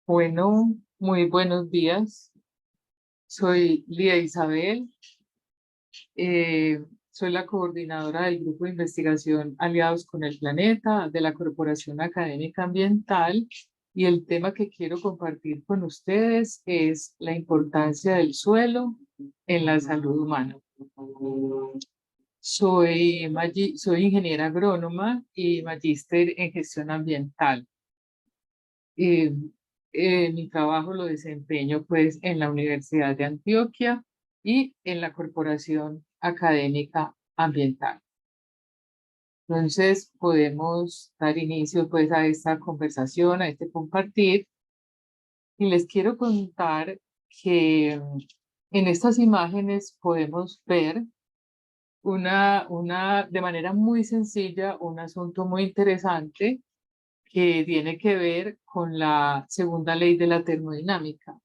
Bueno, muy buenos días. Soy Lía Isabel, eh, soy la coordinadora del Grupo de Investigación Aliados con el Planeta de la Corporación Académica Ambiental y el tema que quiero compartir con ustedes es la importancia del suelo en la salud humana. Soy ingeniera agrónoma y magíster en gestión ambiental. Eh, Mi trabajo lo desempeño pues en la Universidad de Antioquia y en la Corporación Académica Ambiental. Entonces podemos dar inicio pues a esta conversación, a este compartir y les quiero contar que en estas imágenes podemos ver de manera muy sencilla un asunto muy interesante que tiene que ver con la segunda ley de la termodinámica.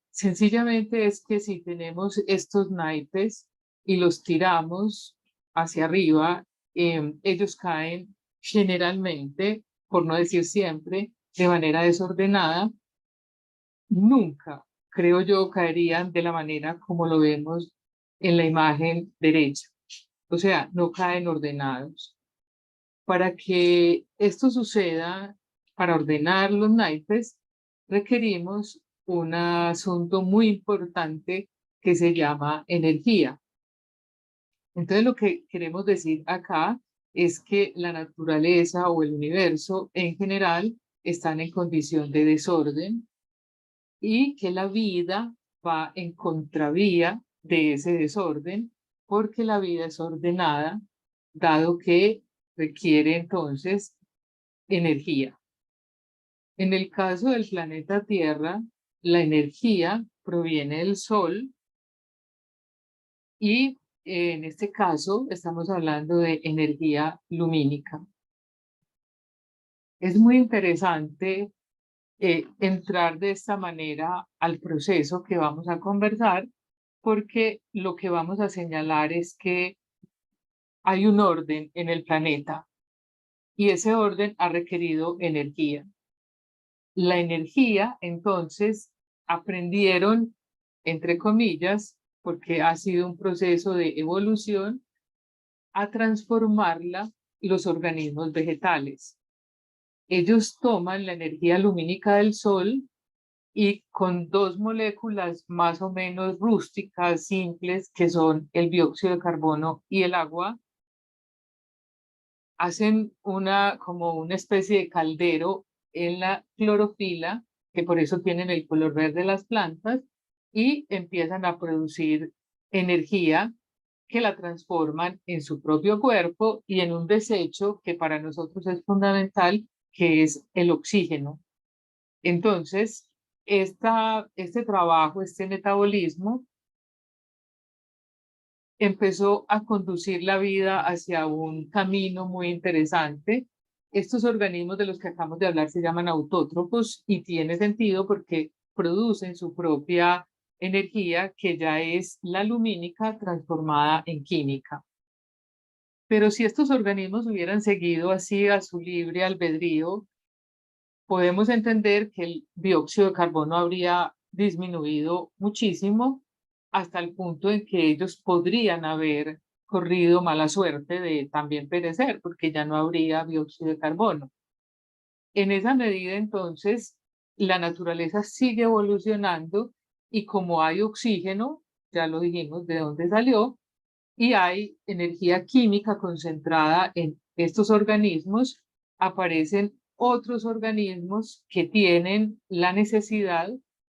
Sencillamente es que si tenemos estos naipes y los tiramos hacia arriba, ellos caen generalmente, por no decir siempre, de manera desordenada. Nunca, creo yo, caerían de la manera como lo vemos en la imagen derecha. O sea, no caen ordenados. Para que esto suceda, para ordenar los naipes, requerimos un asunto muy importante que se llama energía. Entonces, lo que queremos decir acá es que la naturaleza o el universo en general están en condición de desorden y que la vida va en contravía de ese desorden porque la vida es ordenada, dado que requiere entonces energía. En el caso del planeta Tierra, la energía proviene del Sol y en este caso estamos hablando de energía lumínica. Es muy interesante entrar de esta manera al proceso que vamos a conversar porque lo que vamos a señalar es que hay un orden en el planeta y ese orden ha requerido energía. La energía, entonces, aprendieron, entre comillas, porque ha sido un proceso de evolución, a transformarla los organismos vegetales. Ellos toman la energía lumínica del sol y con dos moléculas más o menos rústicas, simples, que son el dióxido de carbono y el agua, hacen como una especie de caldero en la clorofila, que por eso tienen el color verde de las plantas, y empiezan a producir energía que la transforman en su propio cuerpo y en un desecho que para nosotros es fundamental, que es el oxígeno. Entonces, este trabajo, este metabolismo, empezó a conducir la vida hacia un camino muy interesante. Estos organismos de los que acabamos de hablar se llaman autótrofos y tiene sentido porque producen su propia energía, que ya es la lumínica transformada en química. Pero si estos organismos hubieran seguido así a su libre albedrío, podemos entender que el dióxido de carbono habría disminuido muchísimo hasta el punto en que ellos podrían haber corrido mala suerte de también perecer, porque ya no habría dióxido de carbono. En esa medida, entonces, la naturaleza sigue evolucionando y como hay oxígeno, ya lo dijimos de dónde salió, y hay energía química concentrada en estos organismos, aparecen otros organismos que tienen la necesidad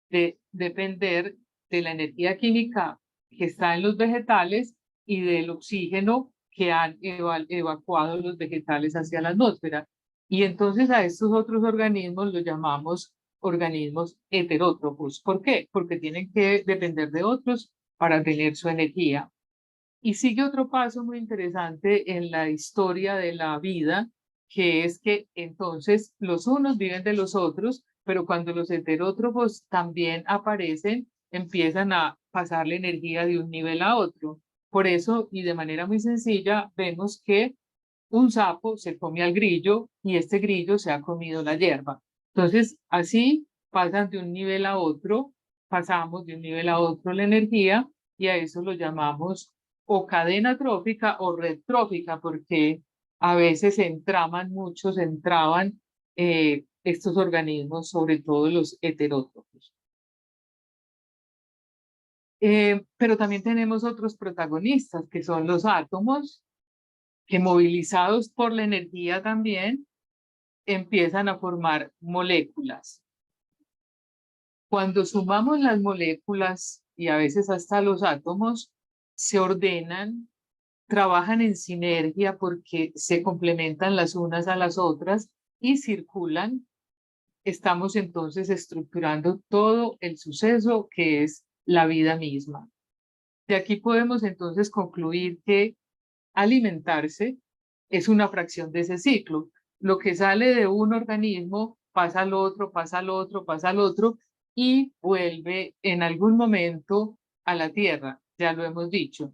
de depender de la energía química que está en los vegetales y del oxígeno que han evacuado los vegetales hacia la atmósfera. Y entonces a estos otros organismos los llamamos organismos heterótrofos. ¿Por qué? Porque tienen que depender de otros para tener su energía. Y sigue otro paso muy interesante en la historia de la vida, que es que entonces los unos viven de los otros, pero cuando los heterótrofos también aparecen, empiezan a pasar la energía de un nivel a otro. Por eso, y de manera muy sencilla, vemos que un sapo se come al grillo y este grillo se ha comido la hierba. Entonces, así pasan de un nivel a otro, pasamos de un nivel a otro la energía y a eso lo llamamos o cadena trófica o red trófica, porque a veces se entraman mucho, se entraban estos organismos, sobre todo los heterótrofos. Pero también tenemos otros protagonistas, que son los átomos, que movilizados por la energía también empiezan a formar moléculas. Cuando sumamos las moléculas y a veces hasta los átomos, se ordenan, trabajan en sinergia porque se complementan las unas a las otras y circulan. Estamos entonces estructurando todo el suceso que es la vida misma. De aquí podemos entonces concluir que alimentarse es una fracción de ese ciclo. Lo que sale de un organismo pasa al otro, pasa al otro, pasa al otro y vuelve en algún momento a la tierra, ya lo hemos dicho.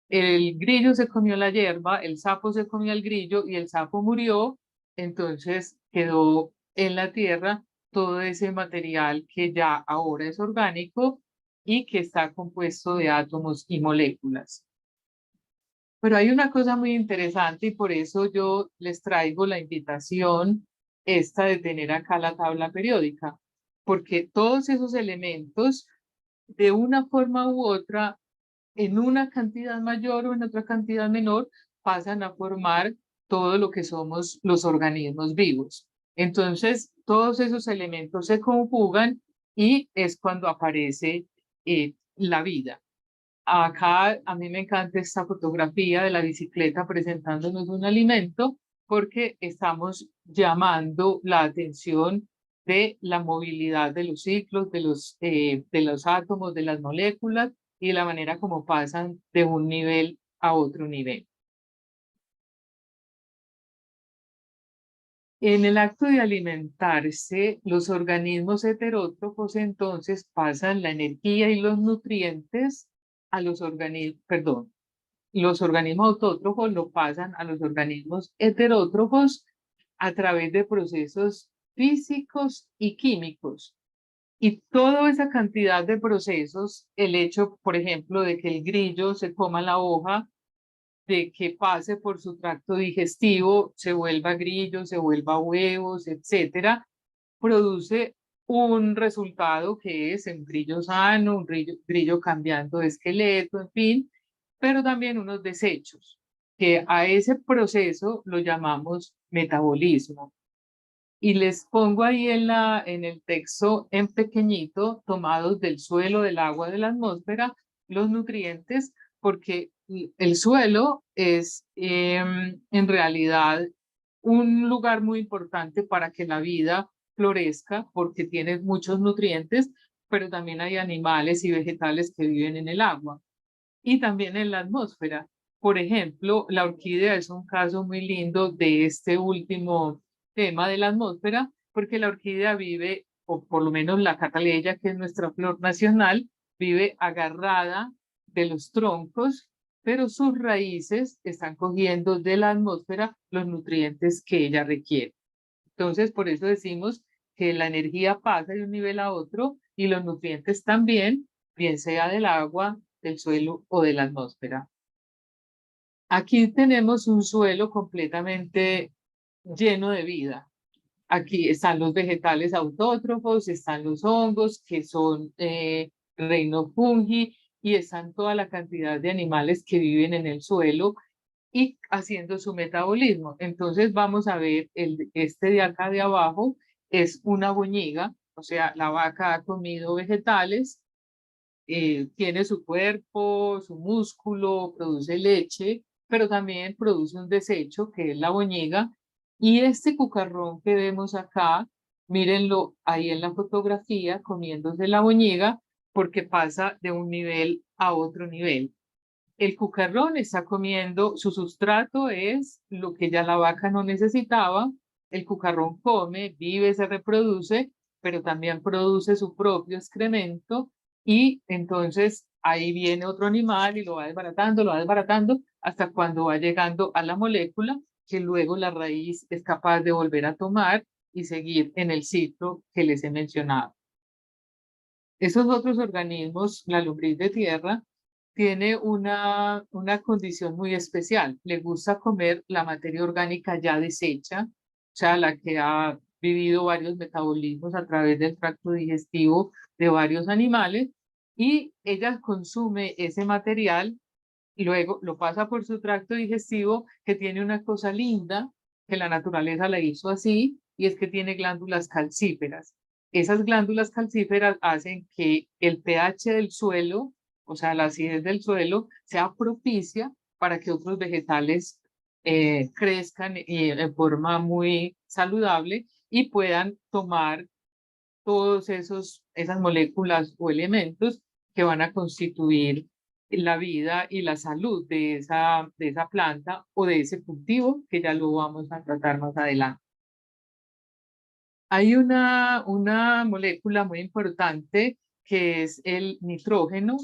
El grillo se comió la hierba, el sapo se comió el grillo y el sapo murió, entonces quedó en la tierra todo ese material que ya ahora es orgánico y que está compuesto de átomos y moléculas. Pero hay una cosa muy interesante y por eso yo les traigo la invitación esta de tener acá la tabla periódica, porque todos esos elementos, de una forma u otra, en una cantidad mayor o en otra cantidad menor, pasan a formar todo lo que somos los organismos vivos. Entonces, todos esos elementos se conjugan y es cuando aparece la vida. Acá a mí me encanta esta fotografía de la bicicleta presentándonos un alimento porque estamos llamando la atención de la movilidad de los ciclos, de los átomos, de las moléculas y de la manera como pasan de un nivel a otro nivel. En el acto de alimentarse, los organismos heterótrofos entonces pasan la energía y los nutrientes a los organismos, perdón, los organismos autótrofos lo pasan a los organismos heterótrofos a través de procesos físicos y químicos. Y toda esa cantidad de procesos, el hecho, por ejemplo, de que el grillo se coma la hoja, de que pase por su tracto digestivo, se vuelva grillo, se vuelva huevos, etcétera, produce un resultado que es un grillo sano, un grillo cambiando de esqueleto, en fin, pero también unos desechos, que a ese proceso lo llamamos metabolismo. Y les pongo ahí en el texto en pequeñito, tomados del suelo, del agua, de la atmósfera, los nutrientes, porque el suelo es en realidad un lugar muy importante para que la vida florezca, porque tiene muchos nutrientes, pero también hay animales y vegetales que viven en el agua y también en la atmósfera. Por ejemplo, la orquídea es un caso muy lindo de este último tema de la atmósfera, porque la orquídea vive, o por lo menos la cataleya, que es nuestra flor nacional, vive agarrada de los troncos, pero sus raíces están cogiendo de la atmósfera los nutrientes que ella requiere. Entonces, por eso decimos que la energía pasa de un nivel a otro y los nutrientes también, bien sea del agua, del suelo o de la atmósfera. Aquí tenemos un suelo completamente lleno de vida. Aquí están los vegetales autótrofos, están los hongos, que son reino fungi, y están toda la cantidad de animales que viven en el suelo y haciendo su metabolismo. Entonces vamos a ver, este de acá de abajo es una boñiga, o sea, la vaca ha comido vegetales, tiene su cuerpo, su músculo, produce leche, pero también produce un desecho que es la boñiga. Y este cucarrón que vemos acá, mírenlo ahí en la fotografía, comiéndose la boñiga, porque pasa de un nivel a otro nivel. El cucarrón está comiendo, su sustrato es lo que ya la vaca no necesitaba. El cucarrón come, vive, se reproduce, pero también produce su propio excremento y entonces ahí viene otro animal y lo va desbaratando hasta cuando va llegando a la molécula que luego la raíz es capaz de volver a tomar y seguir en el ciclo que les he mencionado. Esos otros organismos, la lombriz de tierra, tiene una condición muy especial. Le gusta comer la materia orgánica ya deshecha, o sea, la que ha vivido varios metabolismos a través del tracto digestivo de varios animales, y ella consume ese material, luego lo pasa por su tracto digestivo, que tiene una cosa linda, que la naturaleza la hizo así, y es que tiene glándulas calcíferas. Esas glándulas calcíferas hacen que el pH del suelo, o sea, la acidez del suelo, sea propicia para que otros vegetales crezcan y en forma muy saludable y puedan tomar todos esas moléculas o elementos que van a constituir la vida y la salud de esa planta o de ese cultivo, que ya lo vamos a tratar más adelante. Hay una molécula muy importante que es el nitrógeno,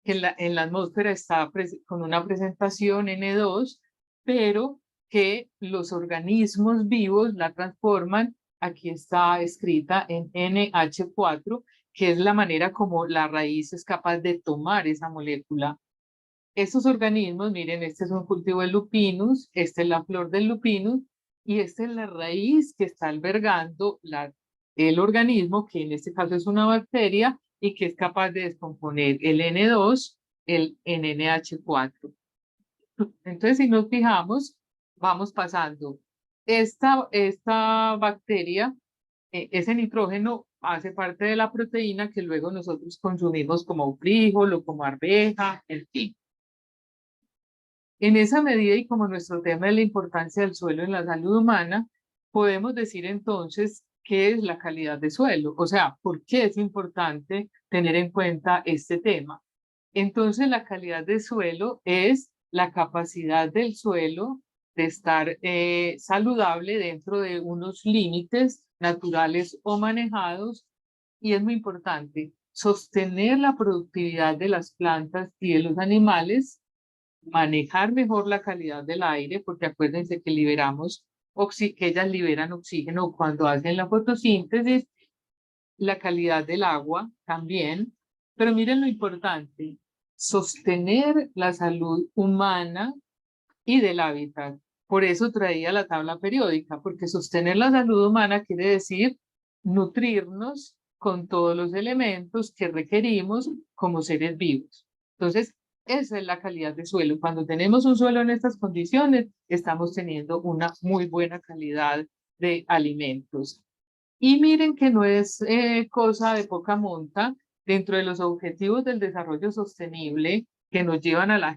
que en la atmósfera está con una presentación N2, pero que los organismos vivos la transforman. Aquí está escrita en NH4, que es la manera como la raíz es capaz de tomar esa molécula. Estos organismos, miren, este es un cultivo de lupinus, esta es la flor del lupinus, y esta es la raíz que está albergando el organismo, que en este caso es una bacteria, y que es capaz de descomponer el N2 en NH4. Entonces, si nos fijamos, vamos pasando. Esta bacteria, ese nitrógeno hace parte de la proteína que luego nosotros consumimos como frijol o como arveja, en fin. En esa medida, y como nuestro tema es la importancia del suelo en la salud humana, podemos decir entonces qué es la calidad de suelo, o sea, por qué es importante tener en cuenta este tema. Entonces, la calidad de suelo es la capacidad del suelo de estar saludable dentro de unos límites naturales o manejados, y es muy importante sostener la productividad de las plantas y de los animales, manejar mejor la calidad del aire, porque acuérdense que que ellas liberan oxígeno cuando hacen la fotosíntesis, la calidad del agua también, pero miren lo importante, sostener la salud humana y del hábitat. Por eso traía la tabla periódica, porque sostener la salud humana quiere decir nutrirnos con todos los elementos que requerimos como seres vivos. Entonces, esa es la calidad de suelo. Cuando tenemos un suelo en estas condiciones, estamos teniendo una muy buena calidad de alimentos. Y miren que no es cosa de poca monta. Dentro de los objetivos del desarrollo sostenible que nos llevan a la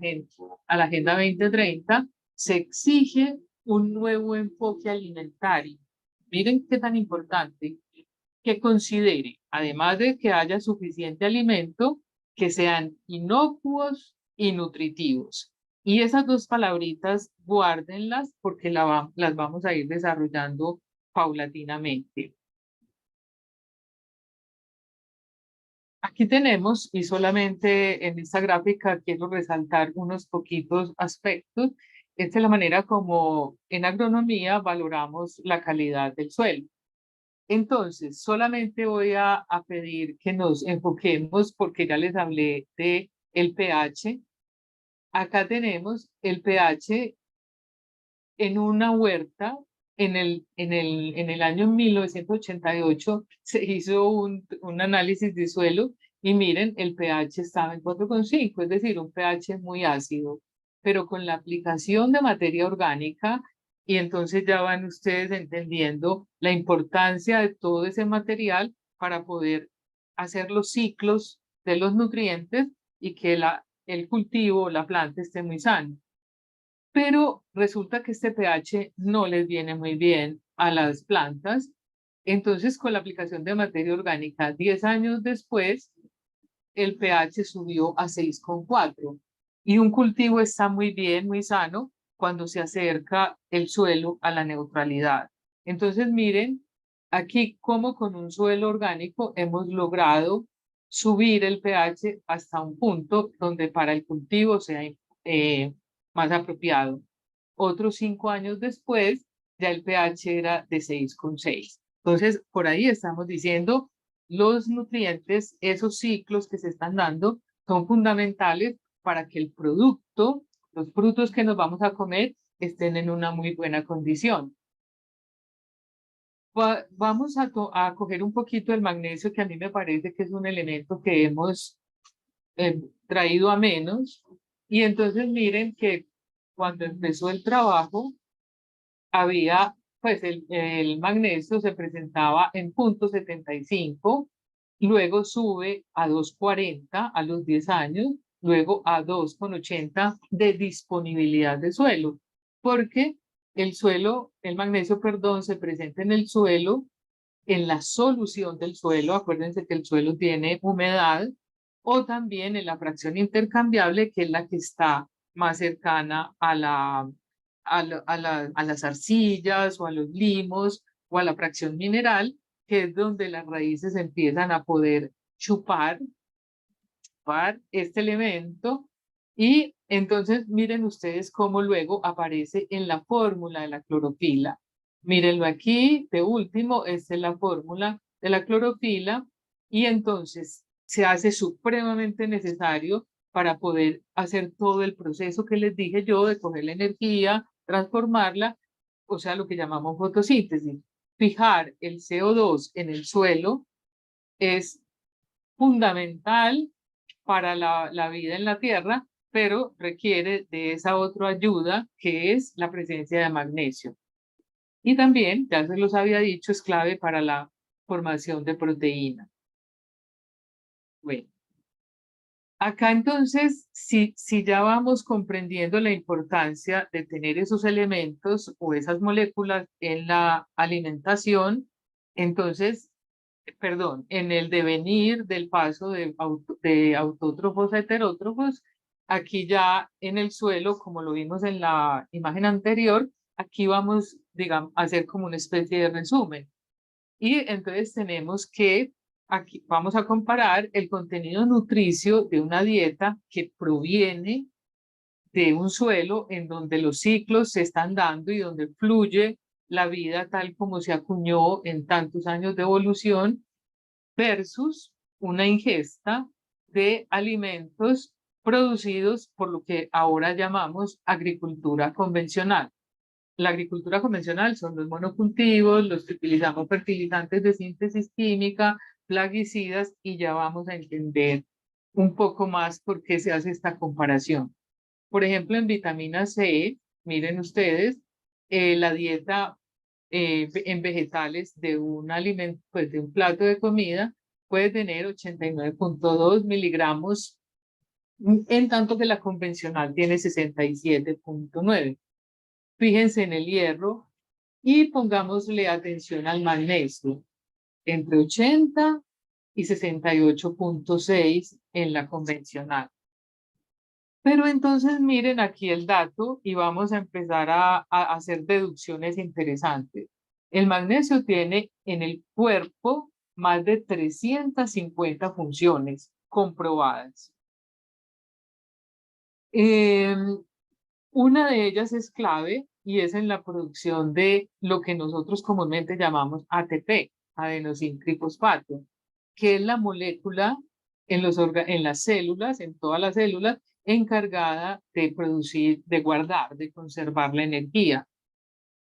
Agenda 2030, se exige un nuevo enfoque alimentario. Miren qué tan importante, que considere, además de que haya suficiente alimento, que sean inocuos y nutritivos. Y esas dos palabritas, guárdenlas porque las vamos a ir desarrollando paulatinamente. Aquí tenemos, y solamente en esta gráfica quiero resaltar unos poquitos aspectos. Esta es la manera como en agronomía valoramos la calidad del suelo. Entonces, solamente voy a pedir que nos enfoquemos, porque ya les hablé de el pH. Acá tenemos el pH en una huerta. En el año 1988 se hizo un análisis de suelo y miren, el pH estaba en 4,5, es decir, un pH muy ácido, pero con la aplicación de materia orgánica, y entonces ya van ustedes entendiendo la importancia de todo ese material para poder hacer los ciclos de los nutrientes y que el cultivo, la planta esté muy sano. Pero resulta que este pH no les viene muy bien a las plantas. Entonces, con la aplicación de materia orgánica, 10 años después, el pH subió a 6,4. Y un cultivo está muy bien, muy sano, cuando se acerca el suelo a la neutralidad. Entonces, miren, aquí como con un suelo orgánico hemos logrado subir el pH hasta un punto donde para el cultivo sea más apropiado. Otros 5 años después, ya el pH era de 6,6. Entonces, por ahí estamos diciendo, los nutrientes, esos ciclos que se están dando, son fundamentales para que el producto, los frutos que nos vamos a comer, estén en una muy buena condición. Vamos a coger un poquito el magnesio, que a mí me parece que es un elemento que hemos traído a menos. Y entonces miren que cuando empezó el trabajo, había, pues el magnesio se presentaba en 0,75, luego sube a 2,40 a los 10 años, luego a 2,80 de disponibilidad de suelo, porque el magnesio, perdón, se presenta en el suelo, en la solución del suelo, acuérdense que el suelo tiene humedad, o también en la fracción intercambiable, que es la que está más cercana a las arcillas o a los limos o a la fracción mineral, que es donde las raíces empiezan a poder chupar este elemento. Y entonces miren ustedes cómo luego aparece en la fórmula de la clorofila. Mírenlo aquí, de último, esta es la fórmula de la clorofila, y entonces se hace supremamente necesario para poder hacer todo el proceso que les dije yo de coger la energía, transformarla, o sea, lo que llamamos fotosíntesis. Fijar el CO2 en el suelo es fundamental para la vida en la Tierra, pero requiere de esa otra ayuda que es la presencia de magnesio. Y también, ya se los había dicho, es clave para la formación de proteína. Bueno, acá entonces, si ya vamos comprendiendo la importancia de tener esos elementos o esas moléculas en la alimentación, entonces perdón, en el devenir del paso de autótrofos a heterótrofos, aquí ya en el suelo, como lo vimos en la imagen anterior, aquí vamos, digamos, a hacer como una especie de resumen. Y entonces tenemos que, aquí vamos a comparar el contenido nutricio de una dieta que proviene de un suelo en donde los ciclos se están dando y donde fluye la vida tal como se acuñó en tantos años de evolución, versus una ingesta de alimentos producidos por lo que ahora llamamos agricultura convencional. La agricultura convencional son los monocultivos, los que utilizamos fertilizantes de síntesis química, plaguicidas, y ya vamos a entender un poco más por qué se hace esta comparación. Por ejemplo, en vitamina C, miren ustedes, la dieta en vegetales de un alimento, pues de un plato de comida, puede tener 89,2 miligramos, en tanto que la convencional tiene 67,9. Fíjense en el hierro y pongámosle atención al magnesio, entre 80 y 68,6 en la convencional. Pero entonces miren aquí el dato y vamos a empezar a hacer deducciones interesantes. El magnesio tiene en el cuerpo más de 350 funciones comprobadas. Una de ellas es clave y es en la producción de lo que nosotros comúnmente llamamos ATP, adenosín-trifosfato, que es la molécula en las células, en todas las células, encargada de producir, de guardar, de conservar la energía.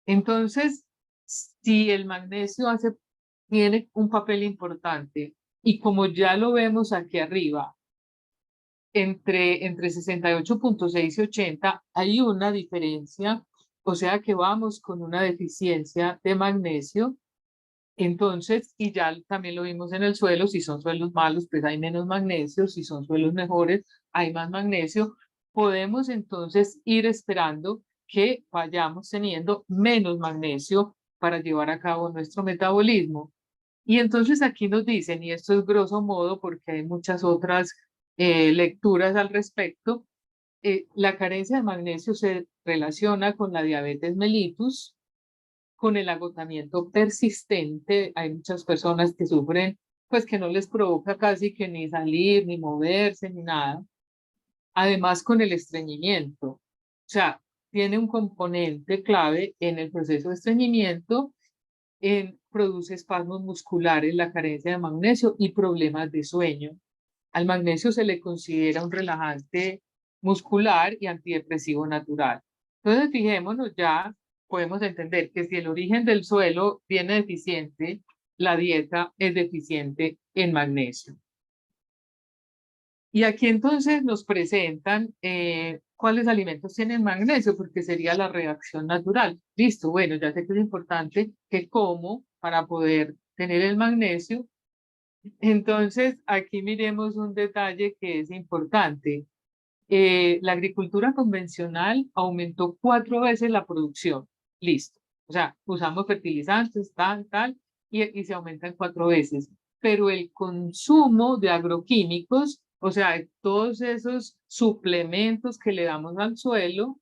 Entonces, si el magnesio tiene un papel importante, y como ya lo vemos aquí arriba, entre 68,6 y 80 hay una diferencia, o sea que vamos con una deficiencia de magnesio. Entonces, y ya también lo vimos en el suelo, si son suelos malos, pues hay menos magnesio, si son suelos mejores, hay más magnesio. Podemos entonces ir esperando que vayamos teniendo menos magnesio para llevar a cabo nuestro metabolismo. Y entonces aquí nos dicen, y esto es grosso modo porque hay muchas otras lecturas al respecto, la carencia de magnesio se relaciona con la diabetes mellitus, con el agotamiento persistente. Hay muchas personas que sufren, pues que no les provoca casi que ni salir, ni moverse, ni nada. Además, con el estreñimiento. O sea, tiene un componente clave en el proceso de estreñimiento, en produce espasmos musculares, la carencia de magnesio y problemas de sueño. Al magnesio se le considera un relajante muscular y antidepresivo natural. Entonces, fijémonos, ya podemos entender que si el origen del suelo viene deficiente, la dieta es deficiente en magnesio. Y aquí entonces nos presentan cuáles alimentos tienen magnesio, porque sería la reacción natural. Listo, bueno, ya sé que es importante que como para poder tener el magnesio. Entonces, aquí miremos un detalle que es importante. La agricultura convencional aumentó 4 veces la producción. Listo. O sea, usamos fertilizantes, tal, y se aumentan 4 veces. Pero el consumo de agroquímicos, o sea, todos esos suplementos que le damos al suelo,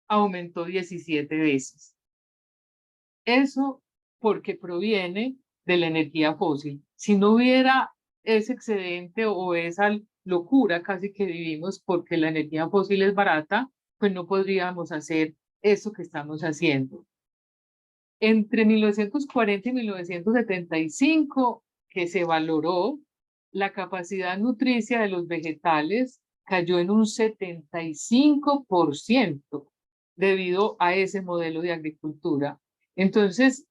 aumentó 17 veces. Eso porque proviene de la energía fósil. Si no hubiera ese excedente o esa locura casi que vivimos porque la energía fósil es barata, pues no podríamos hacer eso que estamos haciendo. Entre 1940 y 1975, que se valoró, la capacidad nutricia de los vegetales cayó en un 75% debido a ese modelo de agricultura. Entonces,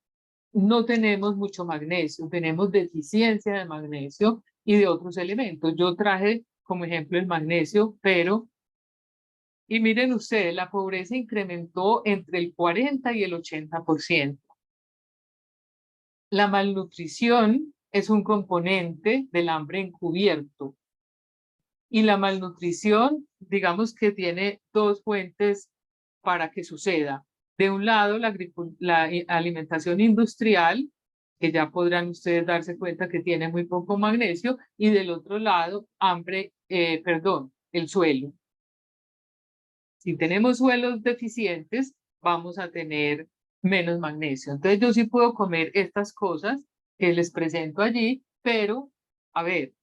no tenemos mucho magnesio, tenemos deficiencia de magnesio y de otros elementos. Yo traje como ejemplo el magnesio, pero, y miren ustedes, la pobreza incrementó entre el 40 y el 80%. La malnutrición es un componente del hambre encubierto y la malnutrición, digamos que tiene dos fuentes para que suceda. De un lado, la alimentación industrial, que ya podrán ustedes darse cuenta que tiene muy poco magnesio, y del otro lado, el suelo. Si tenemos suelos deficientes, vamos a tener menos magnesio. Entonces yo sí puedo comer estas cosas que les presento allí, pero a ver,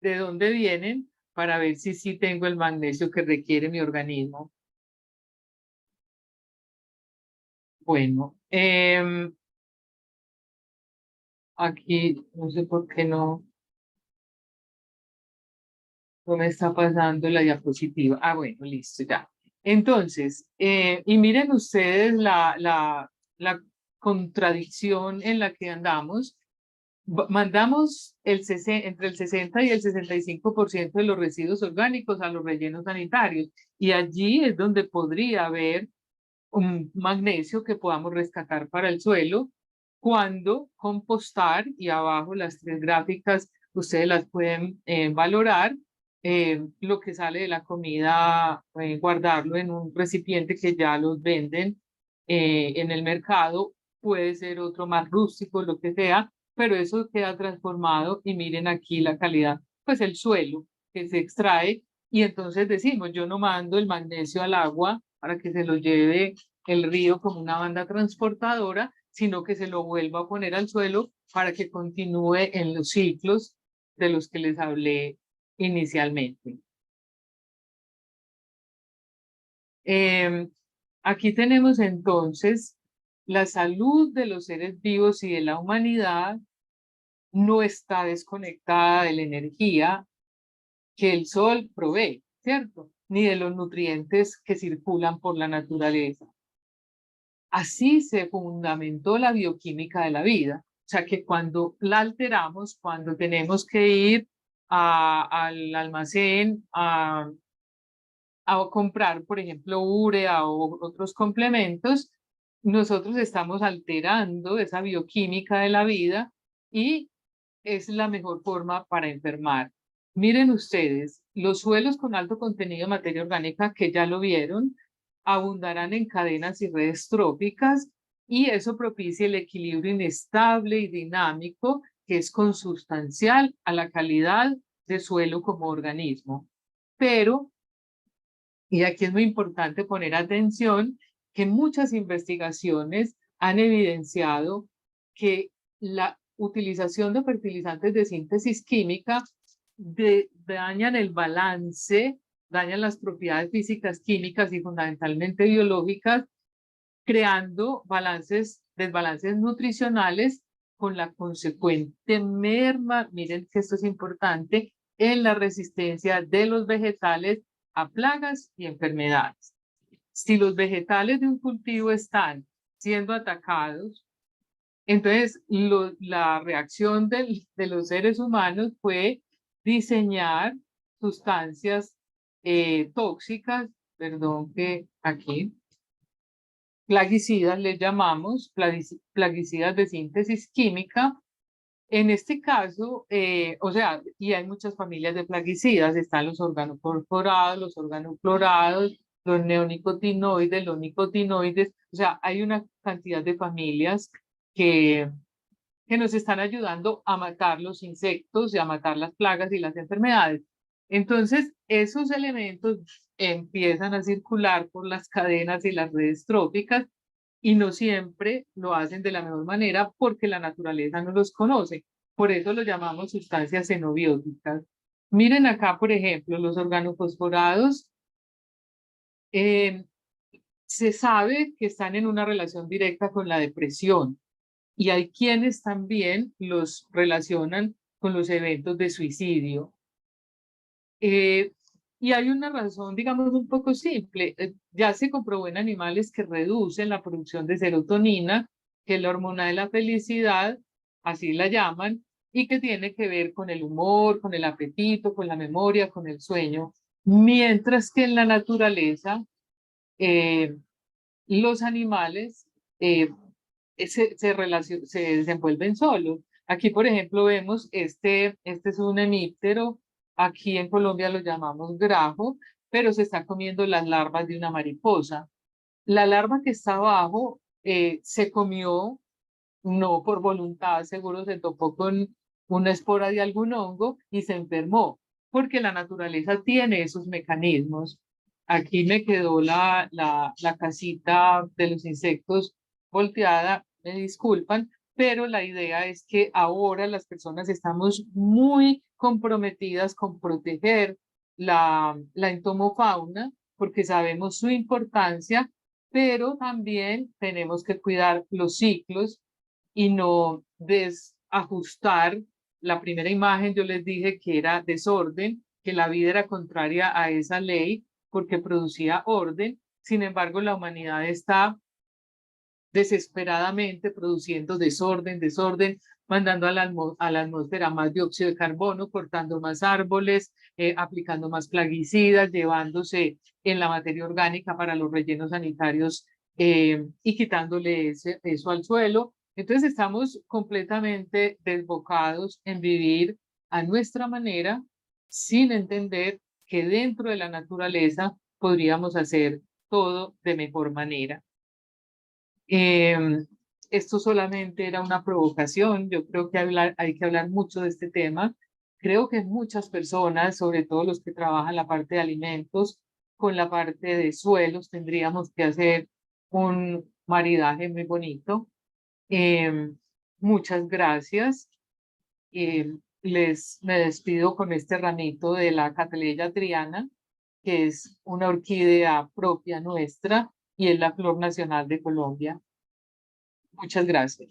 ¿de dónde vienen? Para ver si sí tengo el magnesio que requiere mi organismo. Bueno, aquí no sé por qué no me está pasando la diapositiva. Ah, bueno, listo, ya. Entonces, y miren ustedes la contradicción en la que andamos. Mandamos entre el 60 y el 65% de los residuos orgánicos a los rellenos sanitarios y allí es donde podría haber un magnesio que podamos rescatar para el suelo cuando compostar, y abajo las 3 gráficas ustedes las pueden valorar, lo que sale de la comida, guardarlo en un recipiente que ya los venden en el mercado, puede ser otro más rústico, lo que sea, pero eso queda transformado y miren aquí la calidad, pues el suelo que se extrae y entonces decimos, yo no mando el magnesio al agua para que se lo lleve el río como una banda transportadora, sino que se lo vuelva a poner al suelo para que continúe en los ciclos de los que les hablé inicialmente. Aquí tenemos entonces la salud de los seres vivos y de la humanidad no está desconectada de la energía que el sol provee, ¿cierto? Ni de los nutrientes que circulan por la naturaleza. Así se fundamentó la bioquímica de la vida. O sea que cuando la alteramos, cuando tenemos que ir al almacén a comprar, por ejemplo, urea o otros complementos, nosotros estamos alterando esa bioquímica de la vida y es la mejor forma para enfermar. Miren ustedes, los suelos con alto contenido de materia orgánica, que ya lo vieron, abundarán en cadenas y redes tróficas y eso propicia el equilibrio inestable y dinámico que es consustancial a la calidad de suelo como organismo. Pero, y aquí es muy importante poner atención, que muchas investigaciones han evidenciado que la utilización de fertilizantes de síntesis química dañan el balance, dañan las propiedades físicas, químicas y fundamentalmente biológicas, creando desbalances nutricionales con la consecuente merma, miren que esto es importante, en la resistencia de los vegetales a plagas y enfermedades. Si los vegetales de un cultivo están siendo atacados, entonces la reacción de los seres humanos fue diseñar sustancias tóxicas, perdón que aquí, plaguicidas les llamamos, plaguicidas de síntesis química. En este caso, o sea, y hay muchas familias de plaguicidas, están los organocorporados, los organoclorados, los neonicotinoides, los nicotinoides, o sea, hay una cantidad de familias que, que nos están ayudando a matar los insectos y a matar las plagas y las enfermedades. Entonces, esos elementos empiezan a circular por las cadenas y las redes tróficas y no siempre lo hacen de la mejor manera porque la naturaleza no los conoce. Por eso lo llamamos sustancias xenobióticas. Miren acá, por ejemplo, los organofosforados se sabe que están en una relación directa con la depresión y hay quienes también los relacionan con los eventos de suicidio. Y hay una razón, digamos, un poco simple. Ya se comprobó en animales que reducen la producción de serotonina, que es la hormona de la felicidad, así la llaman, y que tiene que ver con el humor, con el apetito, con la memoria, con el sueño. Mientras que en la naturaleza, eh, los animales se desenvuelven solos. Aquí, por ejemplo, vemos este es un hemíptero, aquí en Colombia lo llamamos grajo, pero se está comiendo las larvas de una mariposa. La larva que está abajo se comió, no por voluntad, seguro se topó con una espora de algún hongo y se enfermó, porque la naturaleza tiene esos mecanismos. Aquí me quedó la casita de los insectos volteada, me disculpan, pero la idea es que ahora las personas estamos muy comprometidas con proteger la entomofauna, porque sabemos su importancia, pero también tenemos que cuidar los ciclos y no desajustar. La primera imagen yo les dije que era desorden, que la vida era contraria a esa ley porque producía orden. Sin embargo, la humanidad está desesperadamente produciendo desorden, mandando a la atmósfera más dióxido de carbono, cortando más árboles, aplicando más plaguicidas, llevándose en la materia orgánica para los rellenos sanitarios y quitándole eso al suelo. Entonces estamos completamente desbocados en vivir a nuestra manera sin entender que dentro de la naturaleza podríamos hacer todo de mejor manera. Esto solamente era una provocación. Yo creo que hay que hablar mucho de este tema. Creo que muchas personas, sobre todo los que trabajan la parte de alimentos, con la parte de suelos, tendríamos que hacer un maridaje muy bonito. Muchas gracias. Me despido con este ramito de la Catleya Triana, que es una orquídea propia nuestra y es la flor nacional de Colombia. Muchas gracias.